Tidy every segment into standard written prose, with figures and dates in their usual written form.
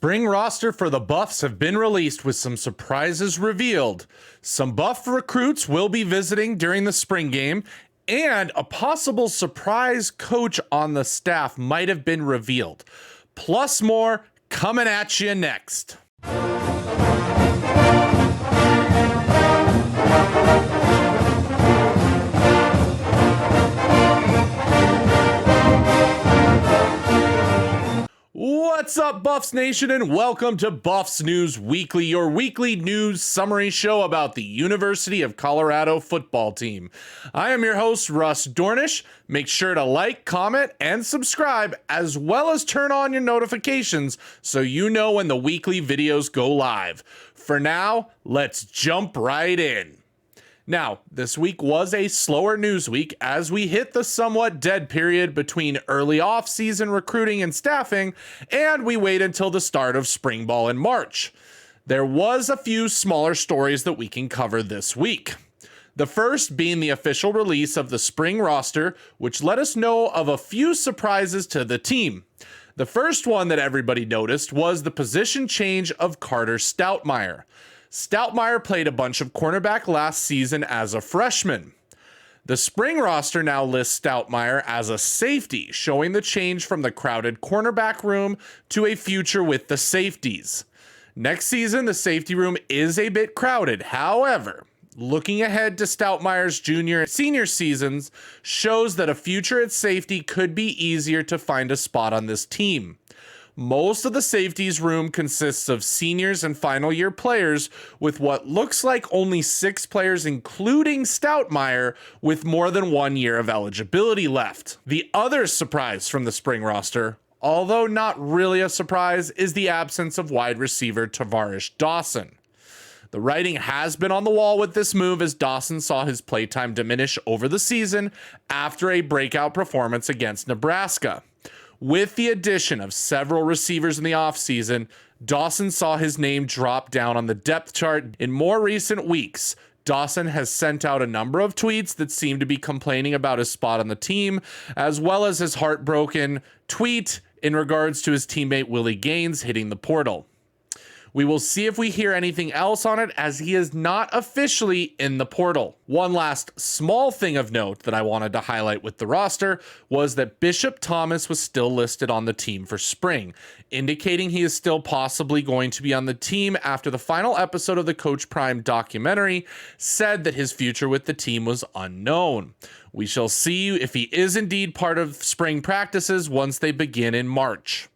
spring roster for the Buffs have been released with some surprises revealed. Some Buff recruits will be visiting during the spring game, and a possible surprise coach on the staff might have been revealed. Plus more coming at you next. What's up, Buffs Nation, and welcome to Buffs News Weekly, your weekly news summary show about the University of Colorado football team. I am your host, Russ Dornish. Make sure to like, comment, and subscribe, as well as turn on your notifications so you know when the weekly videos go live. For now, let's jump right in. Now, this week was a slower news week as we hit the somewhat dead period between early off-season recruiting and staffing, and we wait until the start of spring ball in March. There was a few smaller stories that we can cover this week. The first being the official release of the spring roster, which let us know of a few surprises to the team. The first one that everybody noticed was the position change of Carter Stoutmire. Stoutmire played a bunch of cornerback last season as a freshman. The spring roster now lists Stoutmire as a safety, showing the change from the crowded cornerback room to a future with the safeties. Next season, the safety room is a bit crowded. However, looking ahead to Stoutmire's junior and senior seasons shows that a future at safety could be easier to find a spot on this team. Most of the safeties room consists of seniors and final year players, with what looks like only 6 players, including Stoutmire, with more than 1 year of eligibility left. The other surprise from the spring roster, although not really a surprise, is the absence of wide receiver Tavarish Dawson. The writing has been on the wall with this move as Dawson saw his playtime diminish over the season after a breakout performance against Nebraska. With the addition of several receivers in the offseason, Dawson saw his name drop down on the depth chart. In more recent weeks, Dawson has sent out a number of tweets that seem to be complaining about his spot on the team, as well as his heartbroken tweet in regards to his teammate Willie Gaines hitting the portal. We will see if we hear anything else on it, as he is not officially in the portal. One last small thing of note that I wanted to highlight with the roster was that Bishop Thomas was still listed on the team for spring, indicating he is still possibly going to be on the team after the final episode of the Coach Prime documentary said that his future with the team was unknown. We shall see if he is indeed part of spring practices once they begin in March.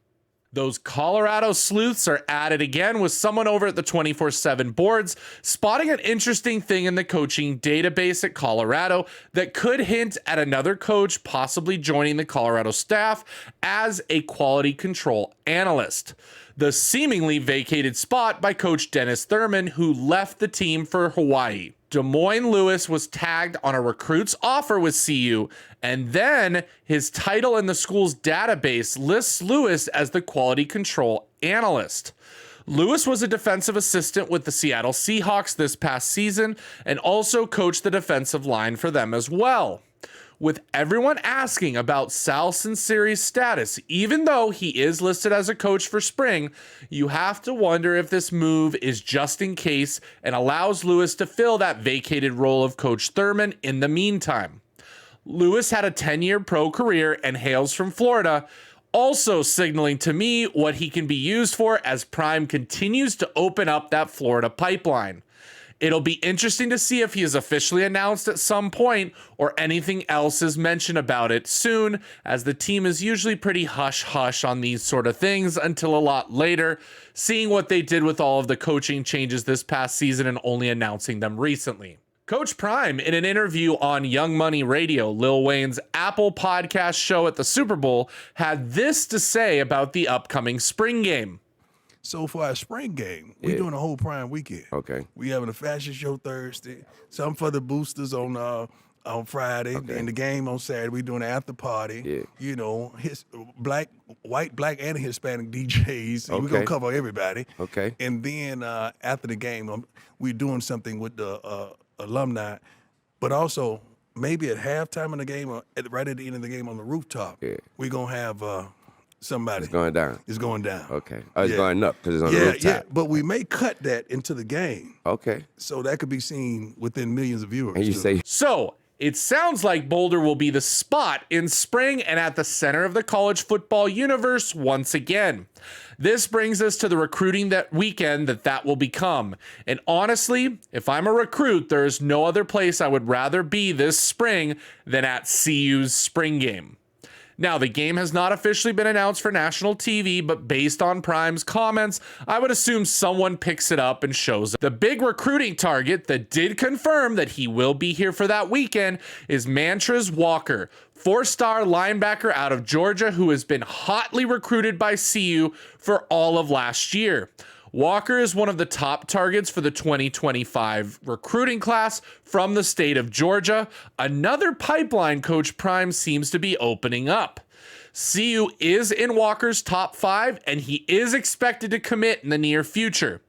Those Colorado sleuths are at it again with someone over at the 24/7 boards spotting an interesting thing in the coaching database at Colorado that could hint at another coach possibly joining the Colorado staff as a quality control analyst. The seemingly vacated spot by Coach Dennis Thurman, who left the team for Hawaii. Damoine Lewis was tagged on a recruit's offer with CU, and then his title in the school's database lists Lewis as the quality control analyst. Lewis was a defensive assistant with the Seattle Seahawks this past season and also coached the defensive line for them as well. With everyone asking about Sal Sinceri's status, even though he is listed as a coach for spring, you have to wonder if this move is just in case and allows Lewis to fill that vacated role of Coach Thurman in the meantime. Lewis had a 10-year pro career and hails from Florida, also signaling to me what he can be used for as Prime continues to open up that Florida pipeline. It'll be interesting to see if he is officially announced at some point or anything else is mentioned about it soon, as the team is usually pretty hush-hush on these sort of things until a lot later, seeing what they did with all of the coaching changes this past season and only announcing them recently. Coach Prime, in an interview on Young Money Radio, Lil Wayne's Apple podcast show at the Super Bowl, had this to say about the upcoming spring game. So for our spring game, we're doing a whole Prime weekend. Okay. We having a fashion show Thursday, something for the boosters on Friday, and the game on Saturday. We doing an after party. Yeah. You know, white, black, and Hispanic DJs. We're gonna cover everybody. Okay. And then after the game, we're doing something with the alumni, but also maybe at halftime in the game or right at the end of the game on the rooftop. Yeah. We're gonna have somebody. It's going down. It's going down. Okay. Oh, it's Yeah. going up because it's on the rooftop. Yeah, but we may cut that into the game. Okay. So that could be seen within millions of viewers. And you too. say So it sounds like Boulder will be the spot in spring and at the center of the college football universe once again. This brings us to the recruiting that weekend that will become. And honestly, if I'm a recruit, there is no other place I would rather be this spring than at CU's spring game. Now, the game has not officially been announced for national TV, but based on Prime's comments, I would assume someone picks it up and shows it. The big recruiting target that did confirm that he will be here for that weekend is Montrez Walker, 4-star linebacker out of Georgia who has been hotly recruited by CU for all of last year. Walker is one of the top targets for the 2025 recruiting class from the state of Georgia, another pipeline Coach Prime seems to be opening up. CU is in Walker's top 5, and he is expected to commit in the near future.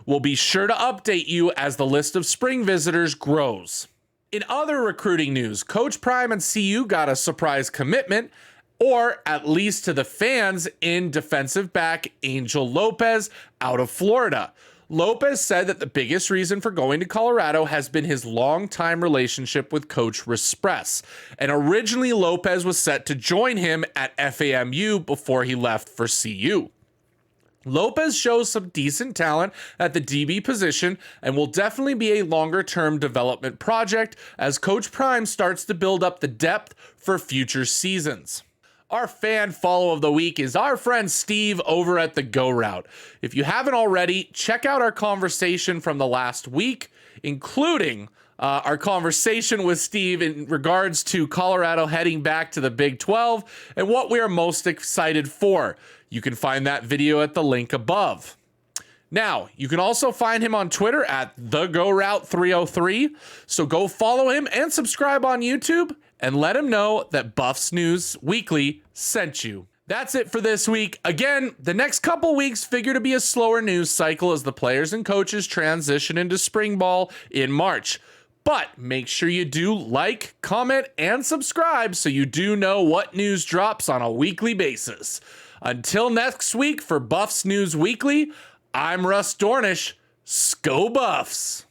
We'll be sure to update you as the list of spring visitors grows. In other recruiting news, Coach Prime and CU got a surprise commitment, or at least to the fans, in defensive back Angel Lopez out of Florida. Lopez said that the biggest reason for going to Colorado has been his longtime relationship with Coach Respress. And originally Lopez was set to join him at FAMU before he left for CU. Lopez shows some decent talent at the DB position and will definitely be a longer-term development project as Coach Prime starts to build up the depth for future seasons. Our fan follow of the week is our friend Steve over at the Go Route. If you haven't already, check out our conversation from the last week, including our conversation with Steve in regards to Colorado heading back to the Big 12 and what we are most excited for. You can find that video at the link above. Now, you can also find him on Twitter at TheGoRoute303, so go follow him and subscribe on YouTube and let him know that Buffs News Weekly sent you. That's it for this week. Again, the next couple weeks figure to be a slower news cycle as the players and coaches transition into spring ball in March. But make sure you do like, comment, and subscribe so you do know what news drops on a weekly basis. Until next week for Buffs News Weekly, I'm Russ Dornish. Sco Buffs!